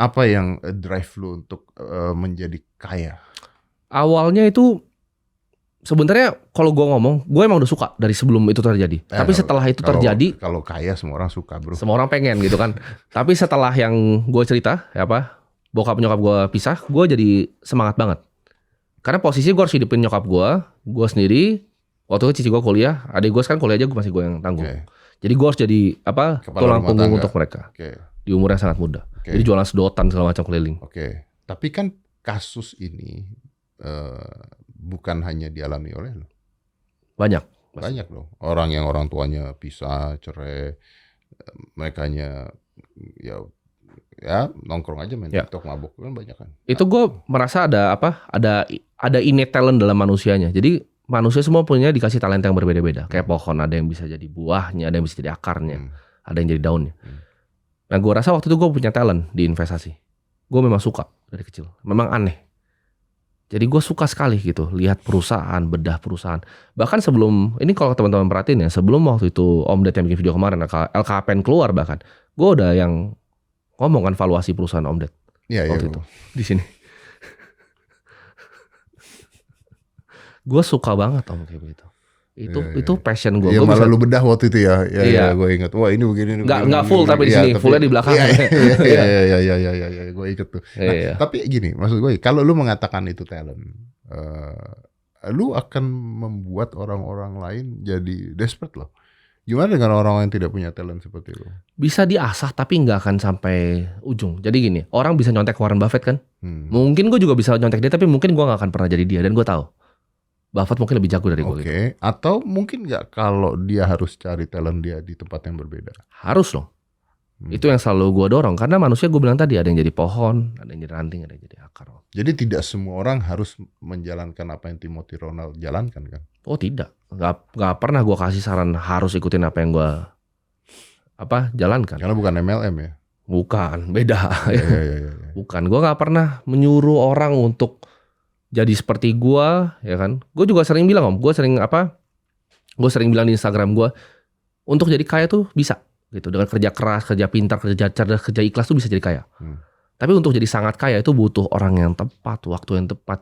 Apa yang drive lu untuk menjadi kaya? Awalnya itu sebenarnya kalau gue ngomong, gue emang udah suka dari sebelum itu terjadi. Tapi setelah itu terjadi, kalau kaya semua orang suka, bro. Semua orang pengen gitu kan. Tapi setelah yang gue cerita, bokap nyokap gue pisah, gue jadi semangat banget. Karena posisi gue harus hidupin nyokap gue sendiri. Waktu itu cici gue kuliah, adik gue sekarang kuliah aja gue masih gue yang tanggung. Jadi gue harus jadi tulang punggung untuk mereka. Di umur yang sangat muda. Jadi jualan sedotan segala macam keliling. Tapi kan kasus ini bukan hanya dialami oleh lo. Banyak loh. Orang tuanya pisah, cerai, merekanya ya nongkrong aja main TikTok, mabuk kan banyak kan. Itu gue merasa ada innate talent dalam manusianya. Jadi manusia semua punya dikasih talenta yang berbeda-beda. Kayak pohon, ada yang bisa jadi buahnya, ada yang bisa jadi akarnya, ada yang jadi daunnya. Nah gue rasa waktu itu gue punya talent di investasi. Gue memang suka dari kecil, memang aneh. Jadi gue suka sekali gitu, lihat perusahaan, bedah perusahaan. Bahkan sebelum, ini kalau teman-teman perhatiin ya, sebelum waktu itu Om Ded yang bikin video kemarin, LKPN keluar bahkan, gue udah yang ngomong kan valuasi perusahaan Om Ded. Waktu itu, di sini. Gue suka banget Om kayak begitu. Itu passion gue. Iya malah lu bedah waktu itu ya. Iya gue ingat. Wah ini begini. Nggak full tapi di sini, fullnya di belakang. Iya gue ikut tuh. Nah, tapi gini, maksud gue, kalau lu mengatakan itu talent, lu akan membuat orang-orang lain jadi desperate loh. Gimana dengan orang yang tidak punya talent seperti lu? Bisa diasah tapi nggak akan sampai ujung. Jadi gini, orang bisa nyontek Warren Buffett kan? Mungkin gue juga bisa nyontek dia, tapi mungkin gue nggak akan pernah jadi dia. Dan gue tahu Buffett mungkin lebih jago dari gue. Gitu. Atau mungkin nggak kalau dia harus cari talent dia di tempat yang berbeda? Harus loh. Itu yang selalu gue dorong. Karena manusia gue bilang tadi, ada yang jadi pohon, ada yang jadi ranting, ada yang jadi akar. Jadi tidak semua orang harus menjalankan apa yang Timothy Ronald jalankan kan? Oh tidak. Nggak pernah gue kasih saran harus ikutin apa yang gue jalankan. Karena bukan MLM ya? Bukan, beda. Bukan, gue nggak pernah menyuruh orang untuk jadi seperti gue, ya kan? Gue juga sering bilang Om, gue sering bilang di Instagram gue, untuk jadi kaya tuh bisa, gitu. Dengan kerja keras, kerja pintar, kerja cerdas, kerja ikhlas tuh bisa jadi kaya. Tapi untuk jadi sangat kaya itu butuh orang yang tepat, waktu yang tepat.